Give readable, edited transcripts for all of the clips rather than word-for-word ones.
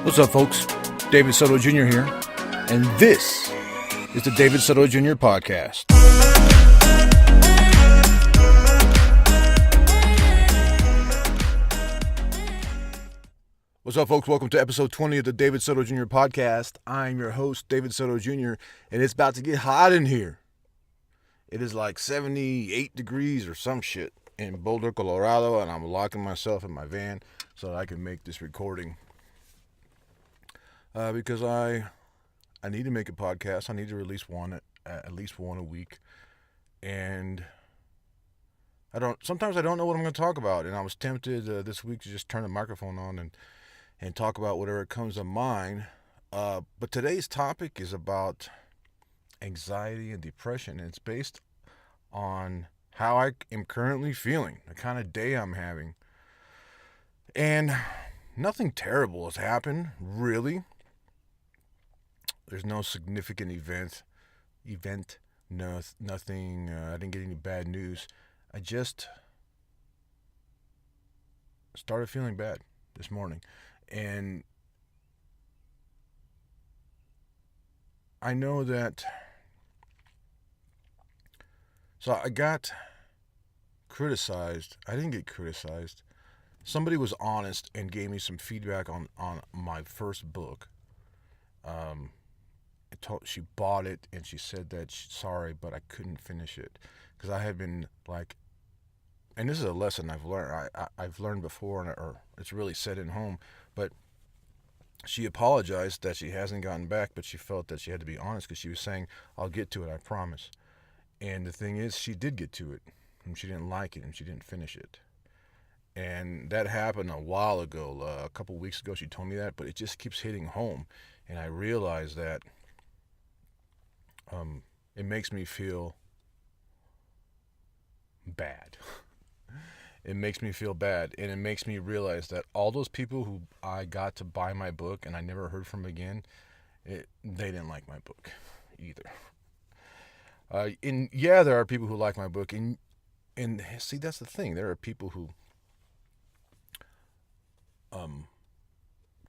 What's up, folks? David Soto Jr. here, and this is the David Soto Jr. podcast. What's up, folks? Welcome to episode 20 of the David Soto Jr. podcast. I'm your host, David Soto Jr., and it's about to get hot in here. It is like 78 degrees or some shit in Boulder, Colorado, and I'm locking myself in my van so that I can make this recording. Because I need to make a podcast. I need to release one at least one a week. And sometimes I don't know what I'm going to talk about. And I was tempted this week to just turn the microphone on and talk about whatever comes to mind. But today's topic is about anxiety and depression. And it's based on how I am currently feeling, the kind of day I'm having. And nothing terrible has happened, really. There's no significant event, nothing, I didn't get any bad news. I just started feeling bad this morning. And I know that, so I got criticized. I didn't get criticized. Somebody was honest and gave me some feedback on my first book. She bought it and she said that sorry, but I couldn't finish it because I had been like, and this is a lesson I've learned. I've learned before, or it's really set in home. But she apologized that she hasn't gotten back, but she felt that she had to be honest because she was saying, "I'll get to it, I promise." And the thing is, she did get to it, and she didn't like it, and she didn't finish it. And that happened a while ago. A couple weeks ago, she told me that, but it just keeps hitting home, and I realized that. It makes me feel bad. It makes me feel bad, and it makes me realize that all those people who I got to buy my book and I never heard from again, they didn't like my book either. And yeah, there are people who like my book, and see, that's the thing. There are people who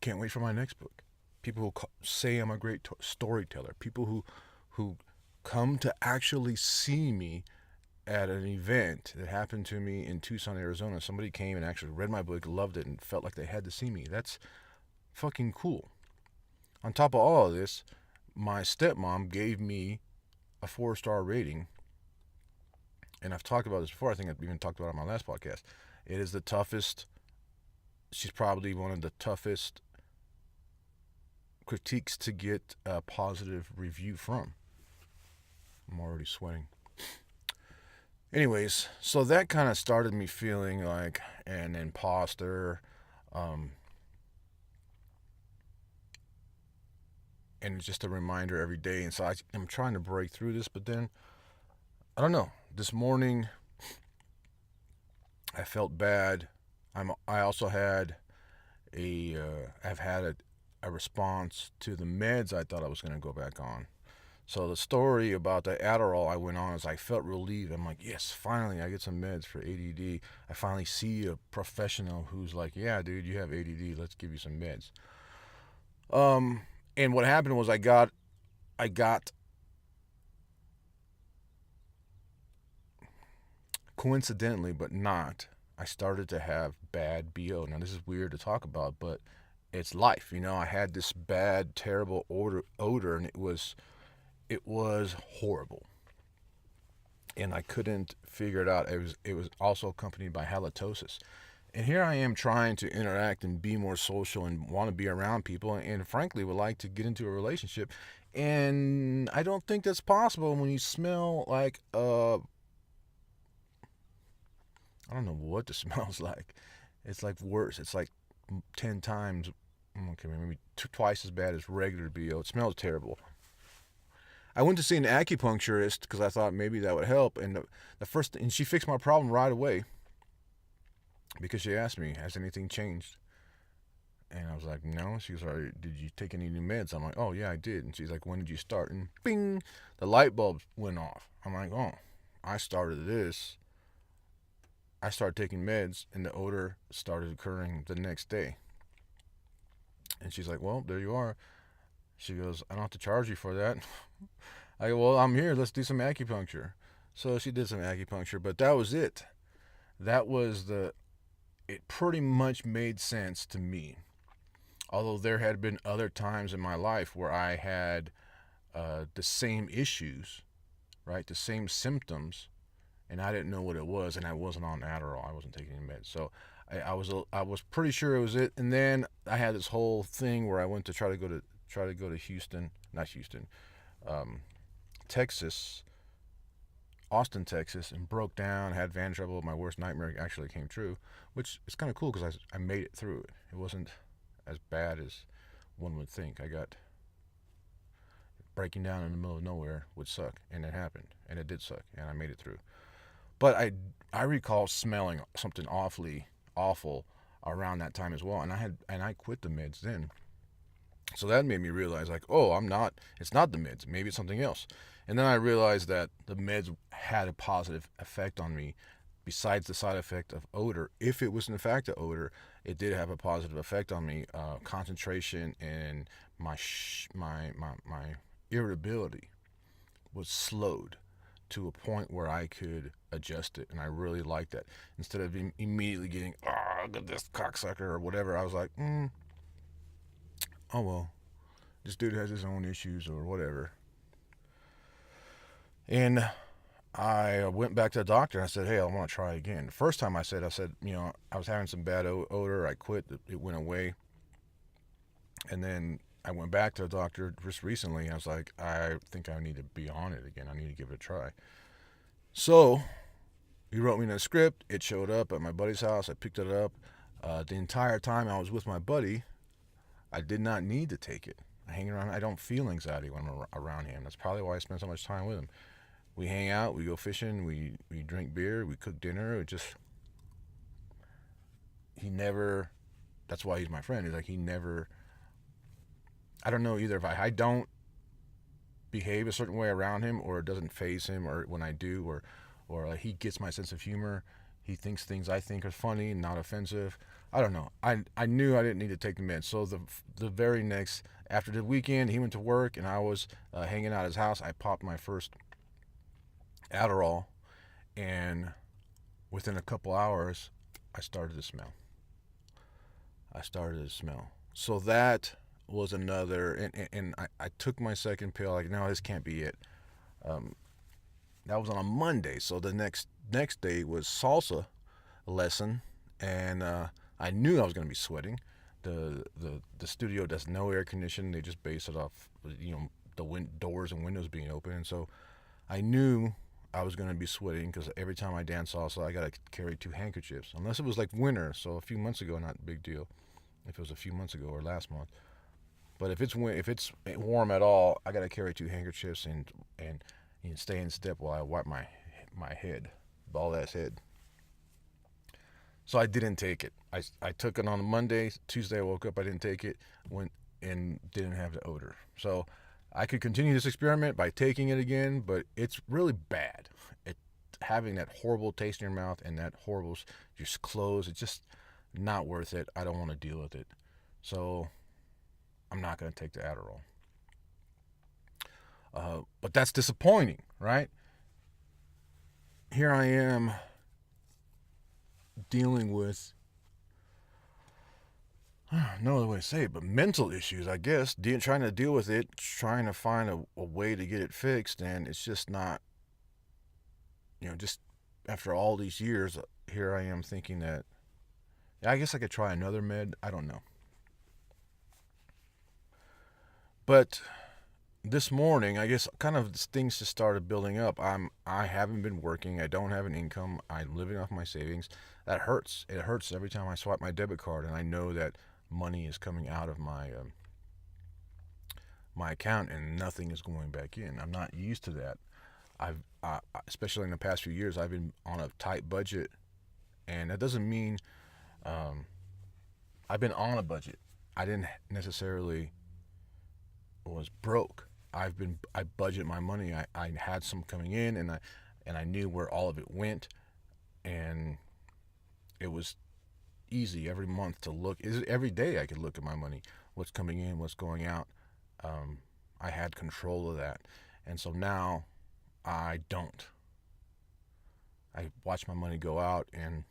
can't wait for my next book. People who say I'm a great storyteller. People who come to actually see me at an event that happened to me in Tucson, Arizona. Somebody came and actually read my book, loved it, and felt like they had to see me. That's fucking cool. On top of all of this, my stepmom gave me a 4-star rating. And I've talked about this before. I think I've even talked about it on my last podcast. It is the toughest. She's probably one of the toughest critiques to get a positive review from. I'm already sweating. Anyways, so that kind of started me feeling like an imposter. And it's just a reminder every day. And so I'm trying to break through this, but then, I don't know. This morning, I felt bad. I also had I've had a response to the meds I thought I was going to go back on. So the story about the Adderall I went on is I felt relieved. I'm like, yes, finally I get some meds for ADD. I finally see a professional who's like, yeah, dude, you have ADD. Let's give you some meds. And what happened was I got coincidentally, but not, I started to have bad BO. Now this is weird to talk about, but it's life. You know, I had this bad, terrible odor, and it was horrible, and I couldn't figure it out. It was also accompanied by halitosis, and here I am trying to interact and be more social and want to be around people, and frankly would like to get into a relationship, and I don't think that's possible when you smell like I don't know what the smell's like. It's like worse. It's like 10 times, okay, maybe twice as bad as regular BO. It smells terrible. I went to see an acupuncturist because I thought maybe that would help, and and she fixed my problem right away because she asked me, has anything changed? And I was like, no. She was like, did you take any new meds? I'm like, oh yeah, I did. And she's like, when did you start? And bing, the light bulb went off. I'm like, oh, I started this. I started taking meds, and the odor started occurring the next day. And she's like, well, there you are. She goes, I don't have to charge you for that. I go, well, I'm here. Let's do some acupuncture. So she did some acupuncture, but that was it. That was it pretty much made sense to me. Although there had been other times in my life where I had the same issues, right? The same symptoms, and I didn't know what it was, and I wasn't on Adderall. I wasn't taking any meds. So I was pretty sure it was it. And then I had this whole thing where I went to try to go to Houston, not Houston, um, Texas, Austin, Texas, and broke down. Had van trouble. My worst nightmare actually came true, which is kind of cool because I made it through it. It wasn't as bad as one would think. I got breaking down in the middle of nowhere would suck, and it happened, and it did suck, and I made it through. But I recall smelling something awfully awful around that time as well, and I quit the meds then. So that made me realize, like, oh, it's not the meds, maybe it's something else. And then I realized that the meds had a positive effect on me besides the side effect of odor. If it was in fact an odor, it did have a positive effect on me. Concentration and my irritability was slowed to a point where I could adjust it, and I really liked that. Instead of immediately getting, oh, look at this cocksucker or whatever, I was like, oh well, this dude has his own issues or whatever. And I went back to the doctor and I said, hey, I want to try again. The first time I said, I was having some bad odor. I quit. It went away. And then I went back to the doctor just recently. I was like, I think I need to be on it again. I need to give it a try. So he wrote me in a script. It showed up at my buddy's house. I picked it up. The entire time I was with my buddy, I did not need to take it. I hang around. I don't feel anxiety when I'm around him. That's probably why I spend so much time with him. We hang out. We go fishing. We drink beer. We cook dinner. He never. That's why he's my friend. He's like he never. I don't know either if I don't behave a certain way around him, or it doesn't faze him, or when I do, or he gets my sense of humor. He thinks things I think are funny and not offensive. I don't know. I knew I didn't need to take the meds. So the very next, after the weekend, he went to work and I was hanging out at his house. I popped my first Adderall, and within a couple hours, I started to smell. So that was another, and I took my second pill. Like, no, this can't be it. Um, that was on a Monday, so the next day was salsa lesson, and I knew I was going to be sweating. The studio does no air conditioning; they just base it off the doors and windows being open, and so I knew I was going to be sweating because every time I dance salsa, I got to carry two handkerchiefs. Unless it was like winter, so a few months ago, not a big deal. If it was a few months ago or last month, but if it's warm at all, I got to carry two handkerchiefs and stay in step while I wipe my head, bald ass head. So I didn't take it. I took it on a Monday. Tuesday I woke up, I didn't take it, went and didn't have the odor. So I could continue this experiment by taking it again, but it's really bad. It having that horrible taste in your mouth and that horrible just close. It's just not worth it. I don't want to deal with it. So I'm not going to take the Adderall. But that's disappointing, right? Here I am dealing with, no other way to say it, but mental issues, I guess. Trying to deal with it, trying to find a way to get it fixed, and it's just not, just after all these years, here I am thinking that, yeah, I guess I could try another med. I don't know. But this morning, I guess kind of things just started building up. I haven't been working. I don't have an income. I'm living off my savings. That hurts. It hurts every time I swipe my debit card, and I know that money is coming out of my account and nothing is going back in. I'm not used to that. Especially in the past few years, I've been on a tight budget, and that doesn't mean I've been on a budget. I didn't necessarily was broke. I budget my money. I had some coming in, and I knew where all of it went, and it was easy every month to look. Every day I could look at my money. what's coming in, what's going out. Um, I had control of that, and so now I don't. I watch my money go out, and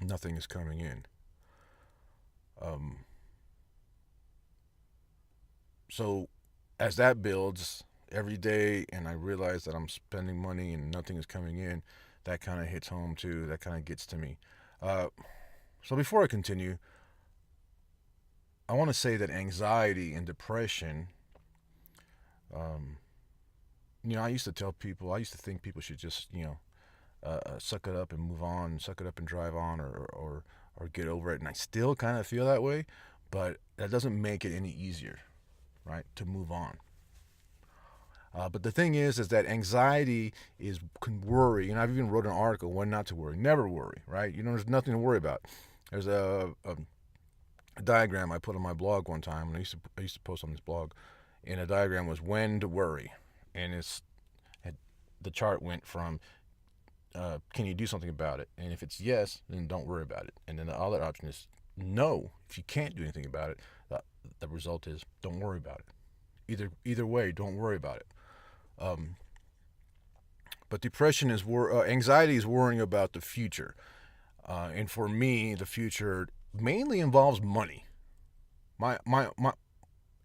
nothing is coming in. Um, so as that builds every day, and I realize that I'm spending money and nothing is coming in, that kind of hits home too. That kind of gets to me. Uh, so before I continue, I want to say that anxiety and depression, um, I used to tell people, I used to think people should just, suck it up and move on, suck it up and drive on, or get over it. And I still kind of feel that way, but that doesn't make it any easier, right, to move on. But the thing is that anxiety can worry, and I've even wrote an article when not to worry. Never worry, right? There's nothing to worry about. There's a diagram I put on my blog one time, and I used to post on this blog, and a diagram was when to worry, and the chart went from can you do something about it, and if it's yes, then don't worry about it, and then the other option is no. If you can't do anything about it, the result is don't worry about it. Either way, don't worry about it. Um, but depression anxiety is worrying about the future, and for me, the future mainly involves money. My,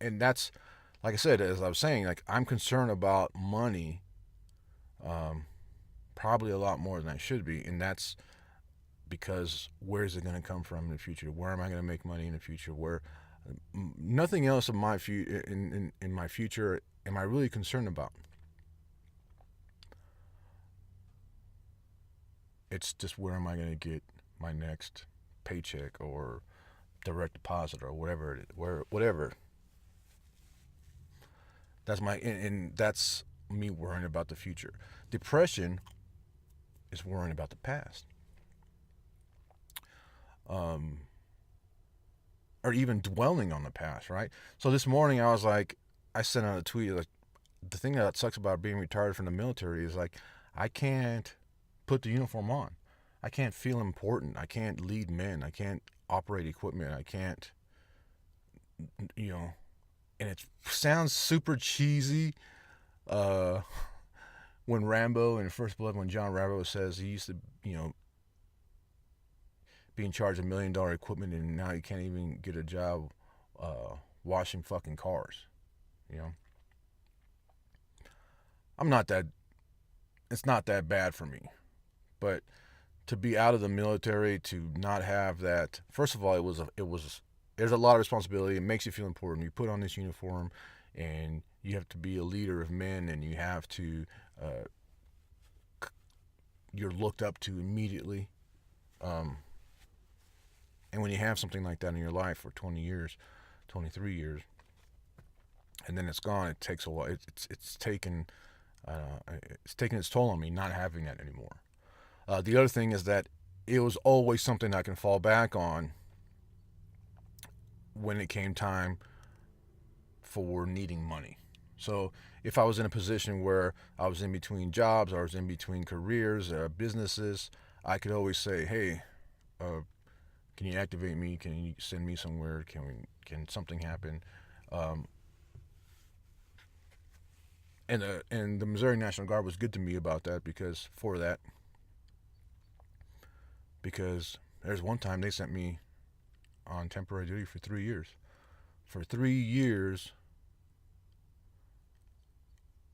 and that's like I said, as I was saying, like I'm concerned about money, um, probably a lot more than I should be, and that's because where is it going to come from in the future? Where am I going to make money in the future? Where nothing else in in my future am I really concerned about. It's just where am I going to get my next paycheck or direct deposit or whatever it is, whatever. And that's me worrying about the future. Depression is worrying about the past. Um, or even dwelling on the past, right? So this morning I was like, I sent out a tweet like, the thing that sucks about being retired from the military is like, I can't put the uniform on. I can't feel important. I can't lead men. I can't operate equipment. I can't, you know, and it sounds super cheesy. Uh, when Rambo in First Blood, when John Rambo says he used to, be in charge of $1 million equipment and now he can't even get a job washing fucking cars. You know, I'm not that. It's not that bad for me, but to be out of the military, to not have that. First of all, there's a lot of responsibility. It makes you feel important. You put on this uniform, and you have to be a leader of men, and you have to. You're looked up to immediately. And when you have something like that in your life for 20 years, 23 years, and then it's gone, it takes a while. It's taken its toll on me not having that anymore. The other thing is that it was always something I can fall back on when it came time for needing money. So if I was in a position where I was in between jobs, I was in between careers, businesses, I could always say, "Hey, can you activate me? Can you send me somewhere? Can something happen?" Um, and the Missouri National Guard was good to me about that because there's one time they sent me on temporary duty for 3 years. For 3 years,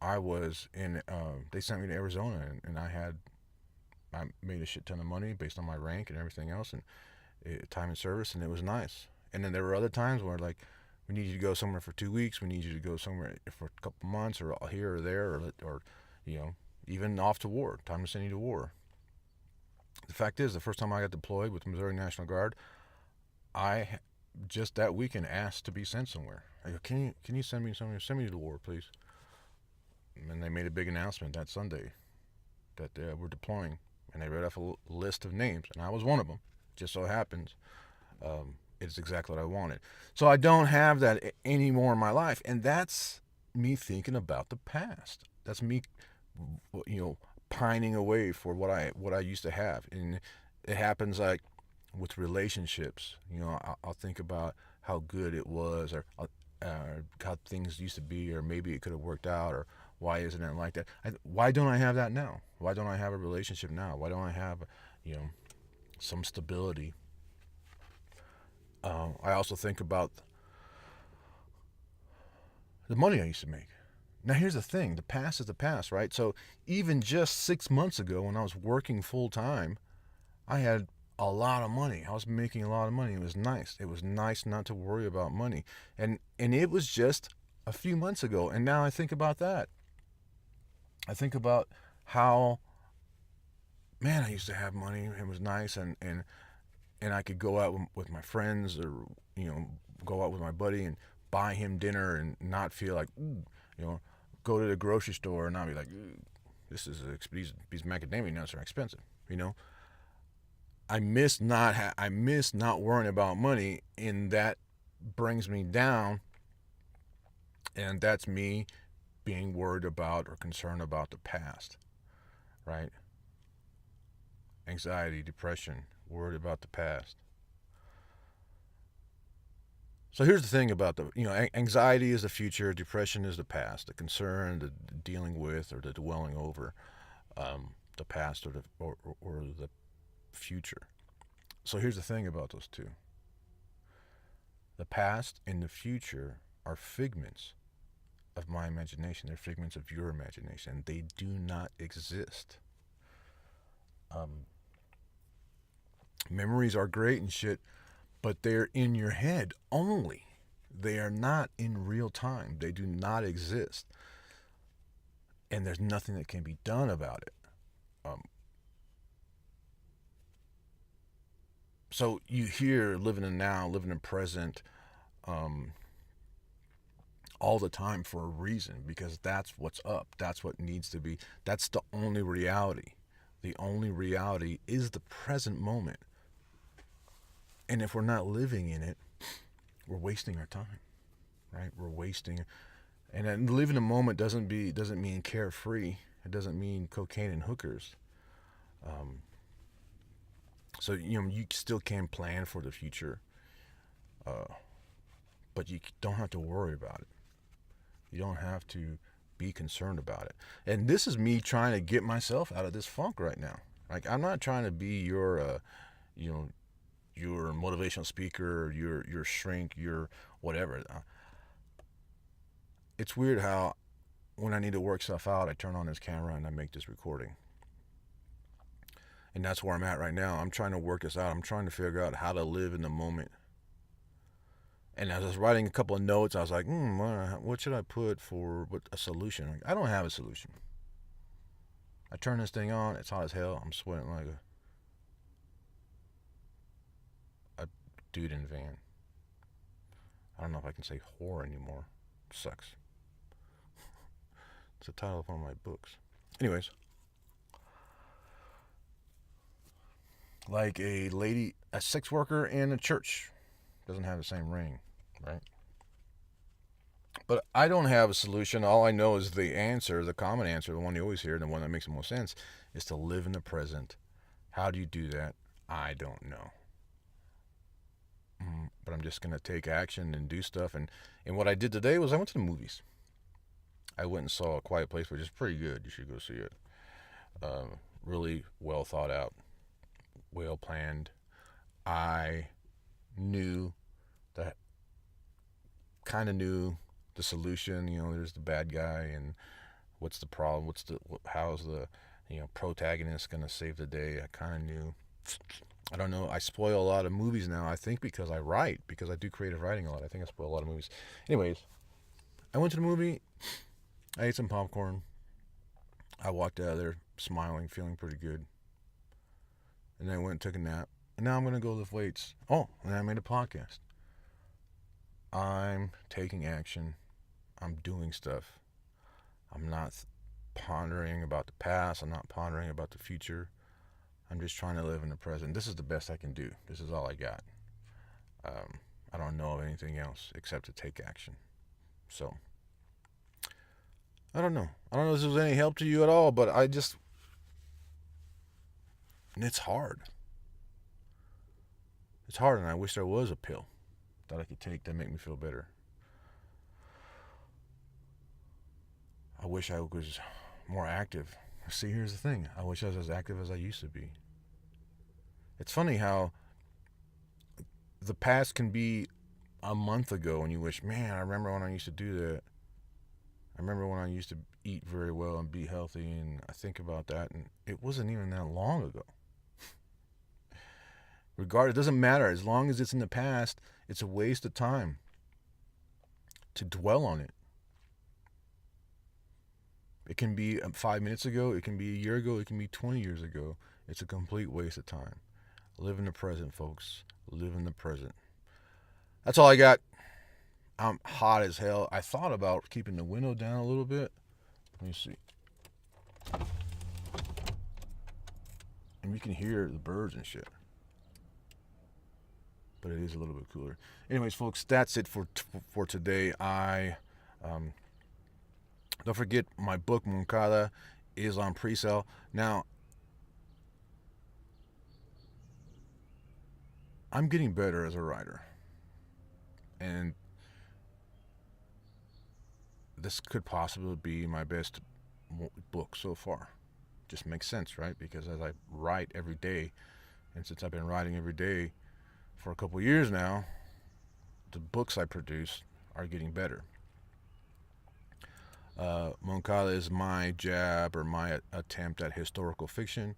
I was in. They sent me to Arizona, and I made a shit ton of money based on my rank and everything else, and time in service, and it was nice. And then there were other times where like, we need you to go somewhere for 2 weeks. We need you to go somewhere for a couple months, or here or there, or even off to war. Time to send you to war. The fact is, the first time I got deployed with the Missouri National Guard, I just that weekend asked to be sent somewhere. I go, can you send me somewhere? Send me to the war, please. And they made a big announcement that Sunday that we're deploying, and they read off a list of names, and I was one of them. Just so happens, it's exactly what I wanted. So I don't have that anymore in my life, and that's me thinking about the past. That's me, pining away for what I used to have, and it happens like with relationships. I'll think about how good it was, or how things used to be, or maybe it could have worked out, or why isn't it like that? Why don't I have that now? Why don't I have a relationship now? Why don't I have, you know, some stability? I also think about the money I used to make. Now, here's the thing: the past is the past, right? So, even just 6 months ago, when I was working full time, I had a lot of money. I was making a lot of money. It was nice. It was nice not to worry about money. And it was just a few months ago. And now I think about that. I think about how, man, I used to have money. It was nice, and I could go out with my friends, or go out with my buddy and buy him dinner and not feel like, ooh, go to the grocery store and not be like, ooh, these macadamia nuts are expensive. You know, I miss not worrying about money, and that brings me down, and that's me being worried about or concerned about the past, right? Anxiety, depression, worried about the past. So here's the thing about anxiety is the future, depression is the past. The concern, the dealing with, or the dwelling over the past, or the future. So here's the thing about those two: the past and the future are figments of my imagination. They're figments of your imagination. They do not exist. Um, Memories are great and shit, but they're in your head only. They are not in real time. They do not exist. And there's nothing that can be done about it. Um, so you hear living in now, living in present, um, all the time for a reason, because that's what's up. That's what needs to be. That's the only reality. The only reality is the present moment. And if we're not living in it, we're wasting our time, right? We're wasting. And then live in the moment doesn't mean carefree. It doesn't mean cocaine and hookers. Um, so you still can plan for the future, uh, but you don't have to worry about it. You don't have to be concerned about it. And this is me trying to get myself out of this funk right now. Like, I'm not trying to be you know, your motivational speaker, your shrink, your whatever. It's weird how when I need to work stuff out, I turn on this camera and I make this recording. And that's where I'm at right now. I'm trying to work this out. I'm trying to figure out how to live in the moment. And as I was writing a couple of notes, I was like, what should I put for a solution? Like, I don't have a solution. I turn this thing on. It's hot as hell. I'm sweating like a dude in a van. I don't know if I can say whore anymore. It sucks. It's the title of one of my books. Anyways, like a sex worker in a church doesn't have the same ring, right? But I don't have a solution. All I know is the answer, the common answer, the one you always hear, the one that makes the most sense, is to live in the present. How do you do that? I don't know. But I'm just going to take action and do stuff. And what I did today was I went to the movies. I went and saw A Quiet Place, which is pretty good. You should go see it. Really well thought out, well planned. I knew that, kind of knew the solution. There's the bad guy, and what's the problem? How's the protagonist gonna save the day? I kind of knew. I don't know. I spoil a lot of movies now. I think because I write, because I do creative writing a lot. I think I spoil a lot of movies. Anyways, I went to the movie. I ate some popcorn. I walked out of there smiling, feeling pretty good. And then I went and took a nap. And now I'm going to go lift weights. Oh, and I made a podcast. I'm taking action. I'm doing stuff. I'm not pondering about the past. I'm not pondering about the future. I'm just trying to live in the present. This is the best I can do. This is all I got. I don't know of anything else except to take action. So, I don't know. I don't know if this was any help to you at all, but it's hard. It's hard, and I wish there was a pill that I could take that make me feel better. I wish I was more active. See, here's the thing. I wish I was as active as I used to be. It's funny how the past can be a month ago and you wish, man, I remember when I used to do that. I remember when I used to eat very well and be healthy, and I think about that, and it wasn't even that long ago. It doesn't matter. As long as it's in the past, it's a waste of time to dwell on it. It can be 5 minutes ago, it can be a year ago, it can be 20 years ago. It's a complete waste of time. Live in the present, folks. Live in the present. That's all I got. I'm hot as hell. I thought about keeping the window down a little bit. Let me see. And you can hear the birds and shit. But it is a little bit cooler. Anyways, folks, that's it for today. Don't forget, my book, Moncada, is on pre-sale. Now, I'm getting better as a writer. And this could possibly be my best book so far. Just makes sense, right? Because as I write every day, and since I've been writing every day for a couple years now, the books I produce are getting better. Moncada is my jab or my attempt at historical fiction,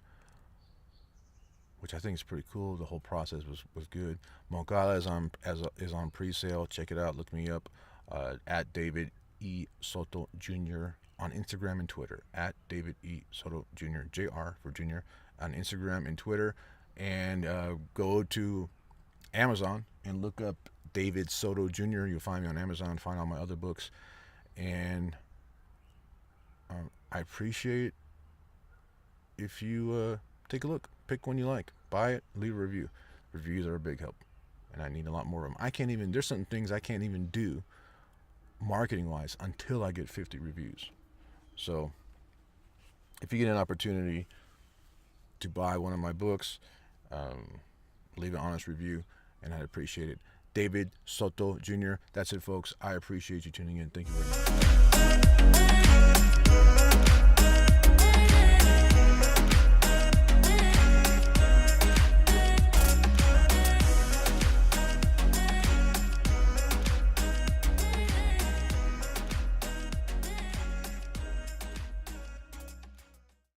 which I think is pretty cool. The whole process was good. Moncada is on pre-sale. Check it out. Look me up at David E. Soto Jr. on Instagram and Twitter. At David E. Soto Jr. Jr. for Jr. on Instagram and Twitter. And go to Amazon and look up David Soto Jr. You'll find me on Amazon. Find all my other books. And I appreciate if you take a look, pick one you like, buy it, leave a review. Reviews are a big help, and I need a lot more of them. There's certain things I can't even do marketing wise until I get 50 reviews. So if you get an opportunity to buy one of my books, leave an honest review, and I'd appreciate it. David Soto Jr. That's it, folks. I appreciate you tuning in. Thank you very much.